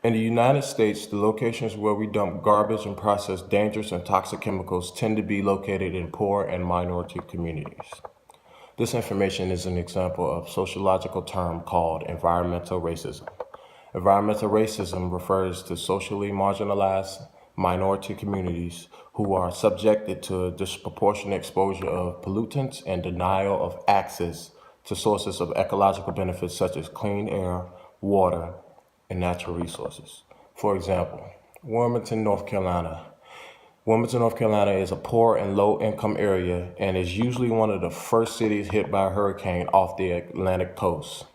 In the United States, the locations where we dump garbage and process dangerous and toxic chemicals tend to be located in poor and minority communities. This information is an example of sociological term called environmental racism. Environmental racism refers to socially marginalized minority communities who are subjected to a disproportionate exposure of pollutants and denial of access to sources of ecological benefits such as clean air, water, and natural resources. For example, Wilmington, North Carolina. Wilmington, North Carolina is a poor and low income area and is usually one of the first cities hit by a hurricane off the Atlantic coast.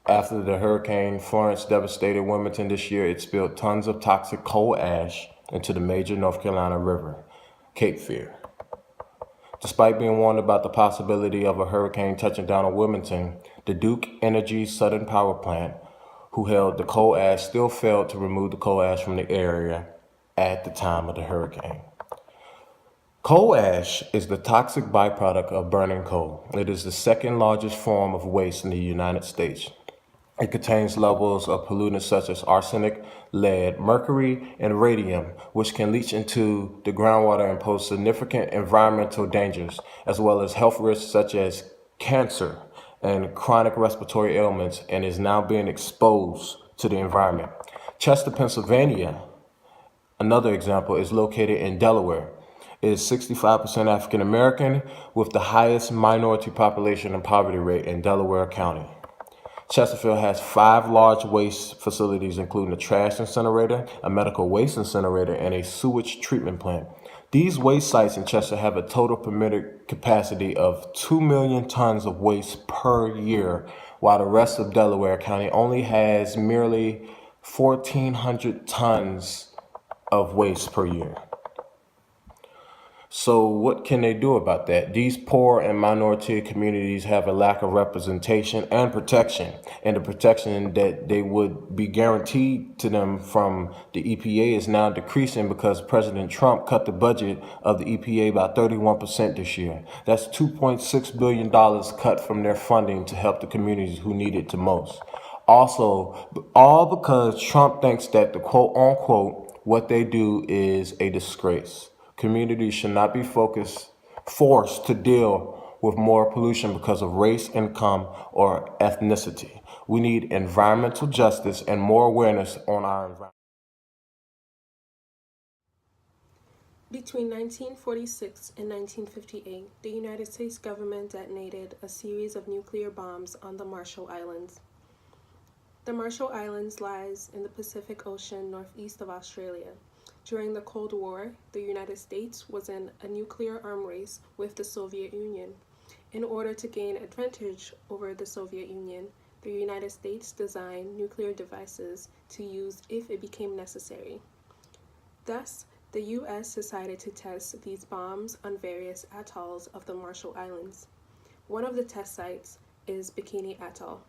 After the Hurricane Florence devastated Wilmington this year, it spilled tons of toxic coal ash into the major North Carolina river, Cape Fear. Despite being warned about the possibility of a hurricane touching down on Wilmington, the Duke Energy Southern Power Plant, who held the coal ash, still failed to remove the coal ash from the area at the time of the hurricane. Coal ash is the toxic byproduct of burning coal. It is the second largest form of waste in the United States. It contains levels of pollutants such as arsenic, lead, mercury, and radium, which can leach into the groundwater and pose significant environmental dangers, as well as health risks such as cancer and chronic respiratory ailments, and is now being exposed to the environment. Chester, Pennsylvania, another example, is located in Delaware. It is 65% African American, with the highest minority population and poverty rate in Delaware County. Chesterfield has 5 large waste facilities, including a trash incinerator, a medical waste incinerator, and a sewage treatment plant. These waste sites in Chester have a total permitted capacity of 2 million tons of waste per year, while the rest of Delaware County only has merely 1,400 tons of waste per year. So what can they do about that? These poor and minority communities have a lack of representation and protection, and the protection that they would be guaranteed to them from the EPA is now decreasing because President Trump cut the budget of the EPA by 31% this year. That's $2.6 billion cut from their funding to help the communities who need it the most. Also, all because Trump thinks that the quote unquote what they do is a disgrace. Communities should not be forced to deal with more pollution because of race, income, or ethnicity. We need environmental justice and more awareness on our environment. Between 1946 and 1958, the United States government detonated a series of nuclear bombs on the Marshall Islands. The Marshall Islands lies in the Pacific Ocean northeast of Australia. During the Cold War, the United States was in a nuclear arm race with the Soviet Union. In order to gain advantage over the Soviet Union, the United States designed nuclear devices to use if it became necessary. Thus, the U.S. decided to test these bombs on various atolls of the Marshall Islands. One of the test sites is Bikini Atoll.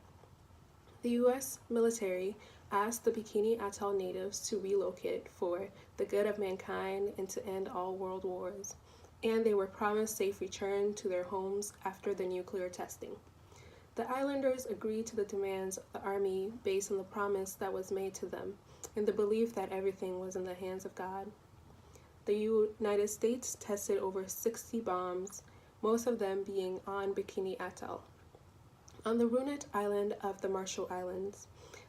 The U.S. military asked the Bikini Atoll natives to relocate for the good of mankind and to end all world wars, and they were promised safe return to their homes after the nuclear testing. The islanders agreed to the demands of the Army based on the promise that was made to them and the belief that everything was in the hands of God. The United States tested over 60 bombs, most of them being on Bikini Atoll. On the Runit Island of the Marshall Islands,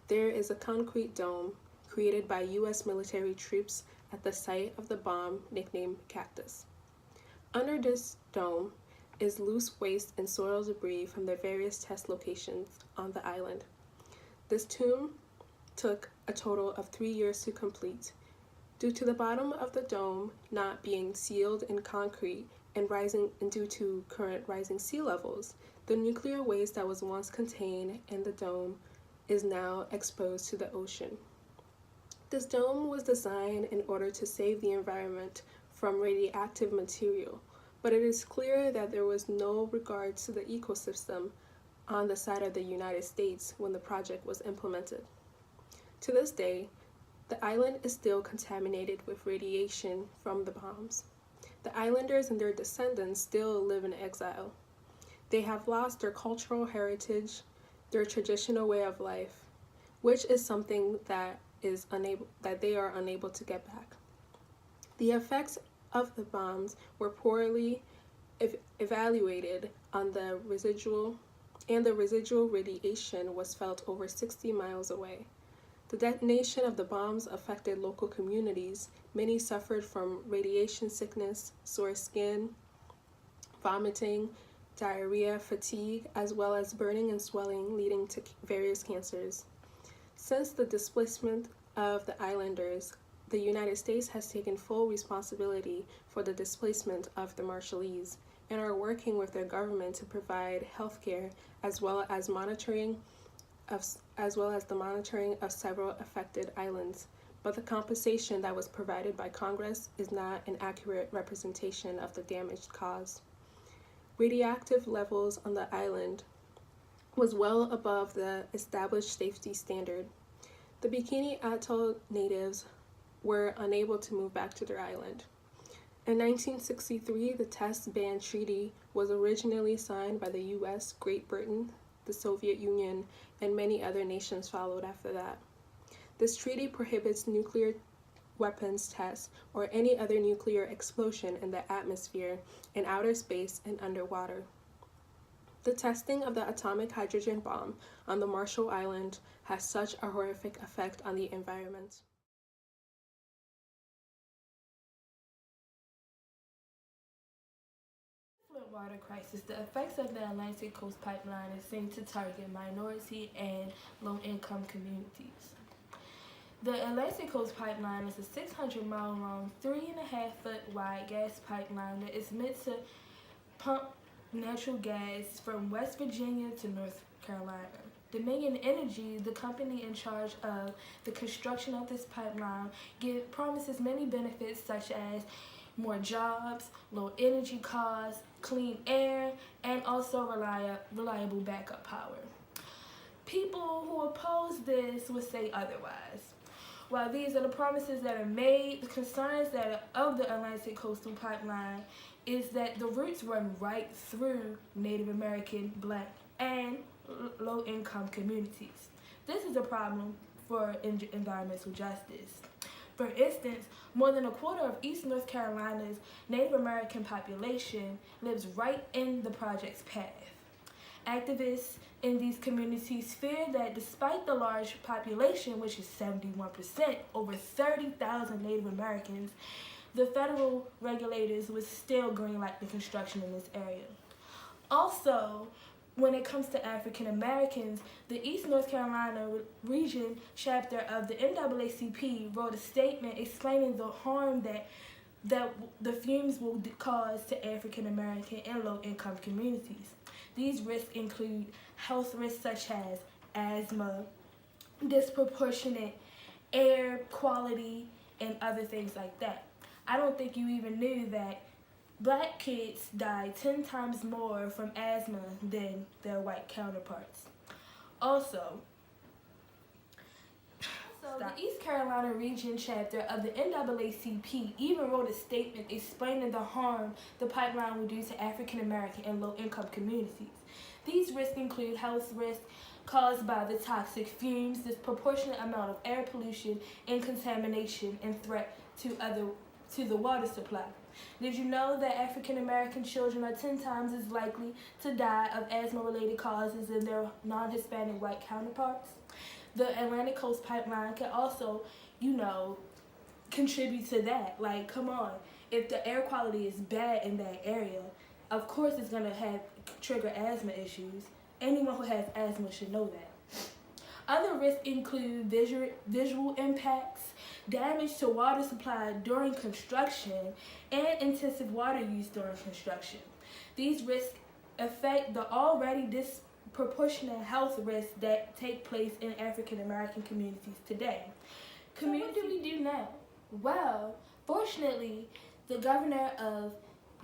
there is a concrete dome created by U.S. military troops at the site of the bomb nicknamed Cactus. Under this dome is loose waste and soil debris from the various test locations on the island. This tomb took a total of 3 years to complete. Due to the bottom of the dome not being sealed in concrete and due to current rising sea levels, the nuclear waste that was once contained in the dome is now exposed to the ocean. This dome was designed in order to save the environment from radioactive material, but it is clear that there was no regard to the ecosystem on the side of the United States when the project was implemented. To this day, the island is still contaminated with radiation from the bombs. The islanders and their descendants still live in exile. They have lost their cultural heritage, their traditional way of life, which is something that they are unable to get back. The effects of the bombs were poorly evaluated on the residual radiation was felt over 60 miles away. The detonation of the bombs affected local communities. Many suffered from radiation sickness, sore skin, vomiting, diarrhea, fatigue, as well as burning and swelling leading to various cancers. Since the displacement of the islanders, the United States has taken full responsibility for the displacement of the Marshallese and are working with their government to provide health care as well as the monitoring of several affected islands. But the compensation that was provided by Congress is not an accurate representation of the damage caused. Radioactive levels on the island was well above the established safety standard. The Bikini Atoll natives were unable to move back to their island. In 1963, the Test Ban Treaty was originally signed by the US, Great Britain, the Soviet Union, and many other nations followed after that. This treaty prohibits nuclear weapons tests or any other nuclear explosion in the atmosphere, in outer space, and underwater. The testing of the atomic hydrogen bomb on the Marshall Islands has such a horrific effect on the environment. Water crisis. The effects of the Atlantic Coast Pipeline is seen to target minority and low-income communities. The Atlantic Coast Pipeline is a 600-mile-long, 3.5-foot wide gas pipeline that is meant to pump natural gas from West Virginia to North Carolina. Dominion Energy, the company in charge of the construction of this pipeline, promises many benefits such as more jobs, low energy costs, clean air, and also reliable backup power. People who oppose this would say otherwise. While these are the promises that are made, the concerns of the Atlantic Coastal Pipeline is that the routes run right through Native American, Black, and low-income communities. This is a problem for environmental justice. For instance, more than a quarter of East North Carolina's Native American population lives right in the project's path. Activists in these communities fear that despite the large population, which is 71%, over 30,000 Native Americans, the federal regulators would still greenlight the construction in this area. Also, when it comes to African Americans, the East North Carolina region chapter of the NAACP wrote a statement explaining the harm that the fumes will cause to African American and low-income communities. These risks include health risks such as asthma, disproportionate air quality, and other things like that. I don't think you even knew that Black kids die 10 times more from asthma than their white counterparts. Also, the East Carolina region chapter of the NAACP even wrote a statement explaining the harm the pipeline will do to African American and low-income communities. These risks include health risks caused by the toxic fumes, disproportionate amount of air pollution and contamination, and threat to the water supply. Did you know that African American children are 10 times as likely to die of asthma-related causes than their non-Hispanic white counterparts? The Atlantic Coast Pipeline can also, contribute to that. Like, come on, if the air quality is bad in that area, of course it's going to trigger asthma issues. Anyone who has asthma should know that. Other risks include visual impacts, damage to water supply during construction, and intensive water use during construction. These risks affect the already disproportionate health risks that take place in African American communities today. So what do we do now? Well, fortunately, the governor of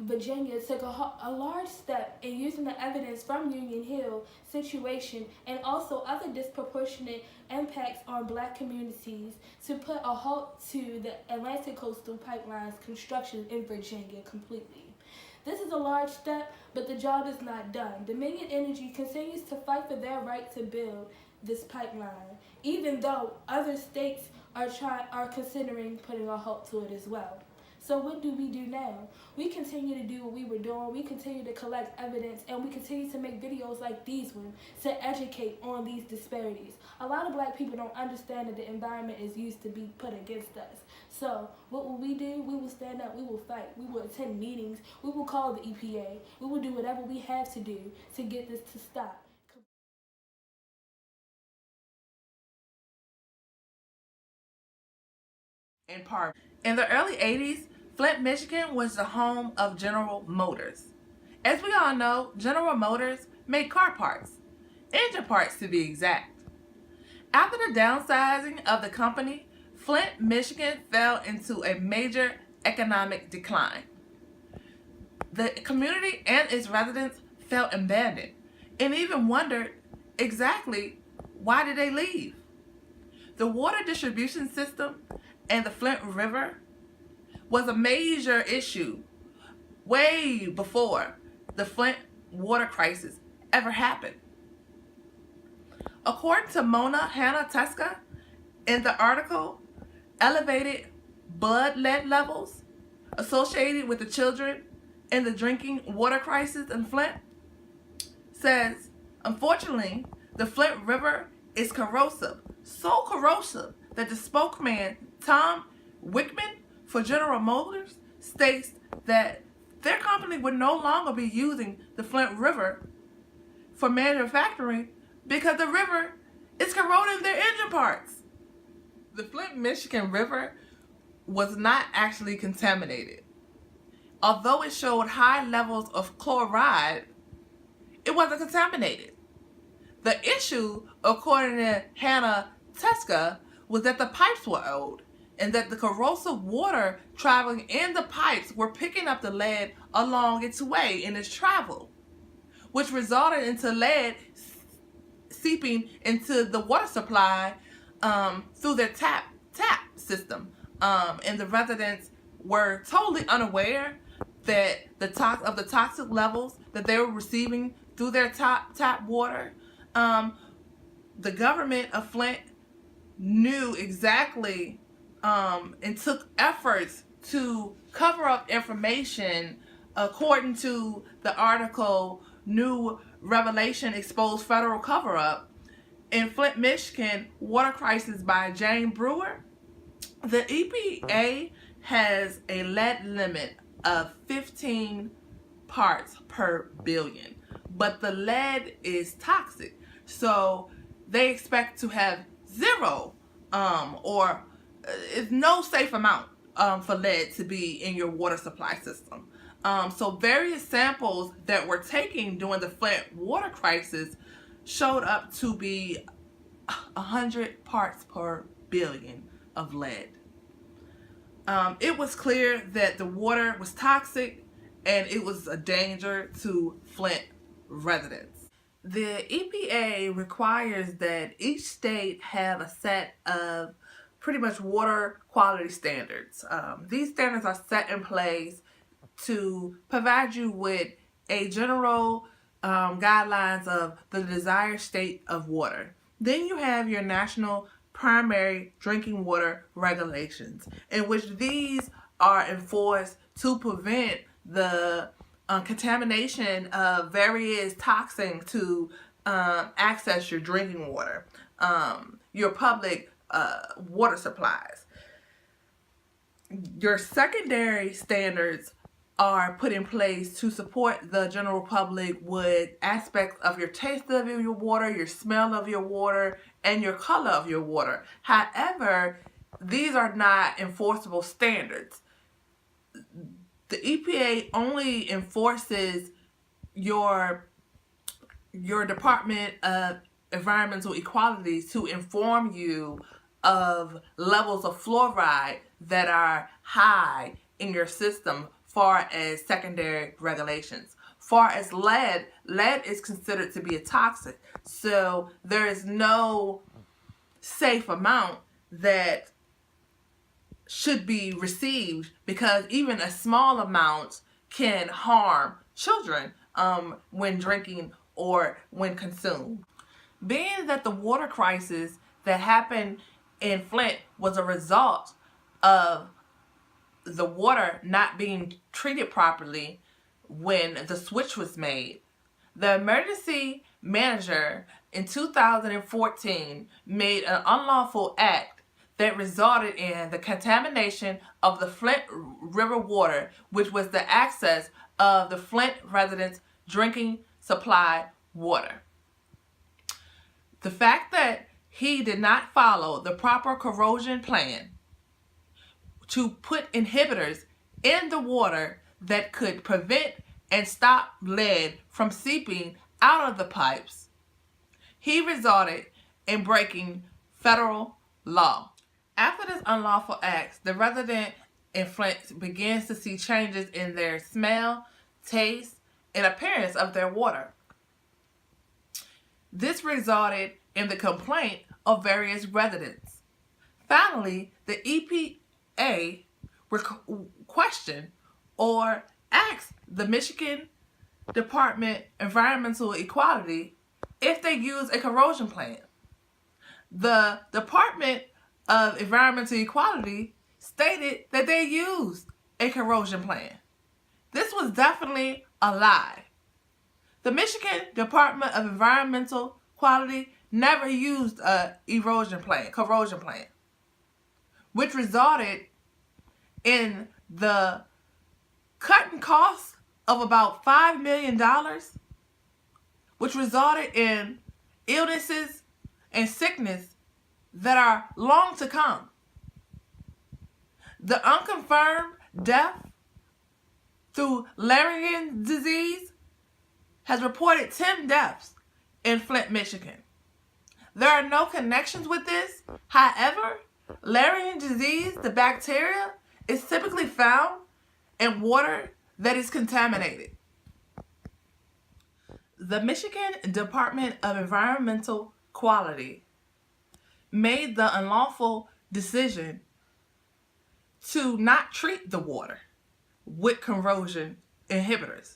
Virginia took a large step in using the evidence from Union Hill situation and also other disproportionate impacts on Black communities to put a halt to the Atlantic Coastal Pipeline's construction in Virginia completely. This is a large step, but the job is not done. Dominion Energy continues to fight for their right to build this pipeline, even though other states are considering putting a halt to it as well. So what do we do now? We continue to do what we were doing. We continue to collect evidence, and we continue to make videos like these ones to educate on these disparities. A lot of black people don't understand that the environment is used to be put against us. So what will we do? We will stand up. We will fight. We will attend meetings. We will call the EPA. We will do whatever we have to do to get this to stop. In part. In the early 80s, Flint, Michigan was the home of General Motors. As we all know, General Motors made car parts, engine parts to be exact. After the downsizing of the company, Flint, Michigan fell into a major economic decline. The community and its residents felt abandoned and even wondered exactly why did they leave. The water distribution system and the Flint River was a major issue way before the Flint water crisis ever happened. According to Mona Hanna-Teska, in the article, elevated blood lead levels associated with the children in the drinking water crisis in Flint says, unfortunately, the Flint River is corrosive, so corrosive that the spokesman, Tom Wickman, for General Motors, states that their company would no longer be using the Flint River for manufacturing because the river is corroding their engine parts. The Flint, Michigan River was not actually contaminated. Although it showed high levels of chloride, it wasn't contaminated. The issue, according to Hanna-Teska, was that the pipes were old and that the corrosive water traveling in the pipes were picking up the lead along its way in its travel, which resulted into lead seeping into the water supply through their tap system. And the residents were totally unaware that the toxic levels that they were receiving through their tap water. The government of Flint knew exactly and took efforts to cover up information. According to the article, New Revelation Exposed Federal Cover-Up, in Flint, Michigan, Water Crisis by Jane Brewer, the EPA has a lead limit of 15 parts per billion, but the lead is toxic, so they expect to have zero or no safe amount for lead to be in your water supply system. So various samples that were taken during the Flint water crisis showed up to be 100 parts per billion of lead. It was clear that the water was toxic and it was a danger to Flint residents. The EPA requires that each state have a set of pretty much water quality standards. These standards are set in place to provide you with a general guidelines of the desired state of water. Then you have your national primary drinking water regulations, in which these are enforced to prevent the contamination of various toxins to access your drinking water, your public water supplies. Your secondary standards are put in place to support the general public with aspects of your taste of your water, your smell of your water, and your color of your water. However, these are not enforceable standards. The EPA only enforces your Department of Environmental Equality to inform you of levels of fluoride that are high in your system, far as secondary regulations. Far as lead is considered to be a toxic, so there is no safe amount that should be received, because even a small amount can harm children when drinking or when consumed. Being that the water crisis that happened in Flint was a result of the water not being treated properly when the switch was made. The emergency manager in 2014 made an unlawful act that resulted in the contamination of the Flint River water, which was the access of the Flint residents' drinking supply water. The fact that he did not follow the proper corrosion plan to put inhibitors in the water that could prevent and stop lead from seeping out of the pipes, he resulted in breaking federal law. After this unlawful act, the resident in Flint begins to see changes in their smell, taste, and appearance of their water. This resulted in the complaint of various residents. Finally, the EPA questioned or asked the Michigan Department of Environmental Equality if they use a corrosion plan. The Department of Environmental Equality stated that they used a corrosion plan. This was definitely a lie. The Michigan Department of Environmental Quality never used a corrosion plan, which resulted in the cutting costs of about $5 million, which resulted in illnesses and sickness that are long to come. The unconfirmed death through Larian disease has reported 10 deaths in Flint, Michigan. There are no connections with this. However, Larian disease, the bacteria, is typically found in water that is contaminated. The Michigan Department of Environmental Quality made the unlawful decision to not treat the water with corrosion inhibitors.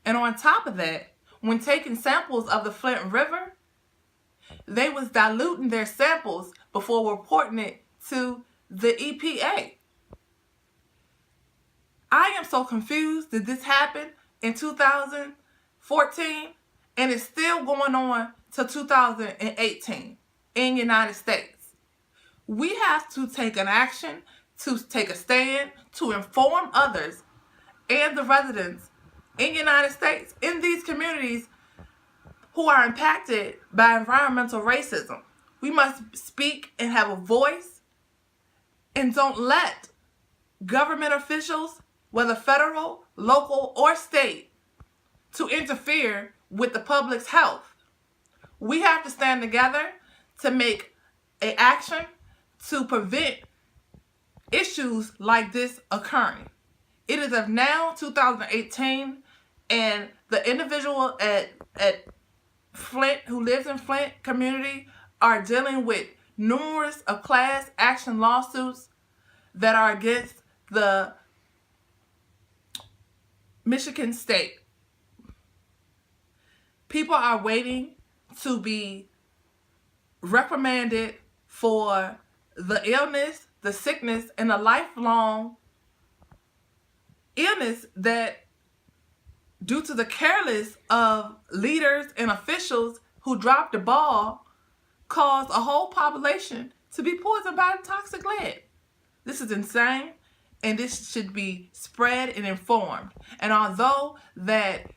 And on top of that, when taking samples of the Flint River, they was diluting their samples before reporting it to the EPA. I am so confused that this happened in 2014 and it's still going on to 2018 in the United States. We have to take an action, to take a stand, to inform others and the residents in the United States, in these communities who are impacted by environmental racism. We must speak and have a voice, and don't let government officials, whether federal, local, or state, to interfere with the public's health. We have to stand together to make an action to prevent issues like this occurring. It is of now 2018, and the individual at Flint, who lives in Flint community, are dealing with numerous of class action lawsuits that are against the Michigan state. People are waiting to be reprimanded for the illness, the sickness, and the lifelong illness that, due to the careless of leaders and officials who dropped the ball, caused a whole population to be poisoned by toxic lead. This is insane, and this should be spread and informed. And although that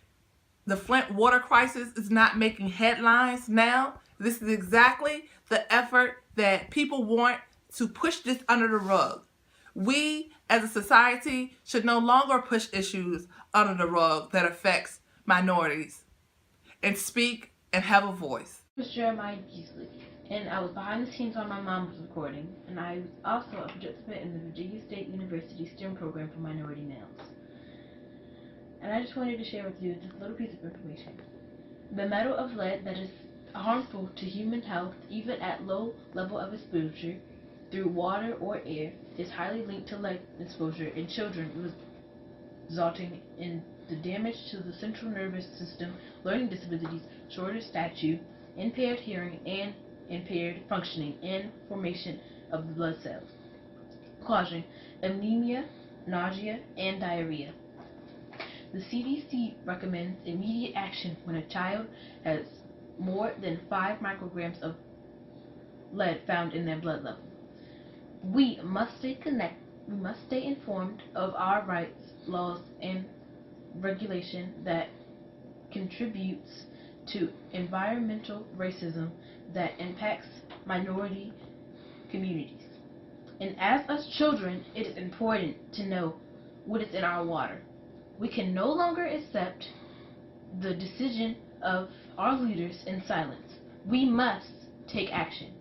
the Flint water crisis is not making headlines now, this is exactly the effort that people want to push this under the rug. We, as a society, should no longer push issues under the rug that affects minorities, and speak and have a voice. My name is Jeremiah Geesley, and I was behind the scenes on my mom's recording, and I was also a participant in the Virginia State University STEM program for minority males. And I just wanted to share with you this little piece of information. The metal of lead that is harmful to human health, even at low level of exposure through water or air, is highly linked to lead exposure in children, resulting in the damage to the central nervous system, learning disabilities, shorter stature, impaired hearing, and impaired functioning and formation of the blood cells, causing anemia, nausea, and diarrhea. The CDC recommends immediate action when a child has more than 5 micrograms of lead found in their blood level. We must stay informed of our rights, laws, and regulation that contributes to environmental racism that impacts minority communities. And as us children, it is important to know what is in our water. We can no longer accept the decision of our leaders in silence. We must take action.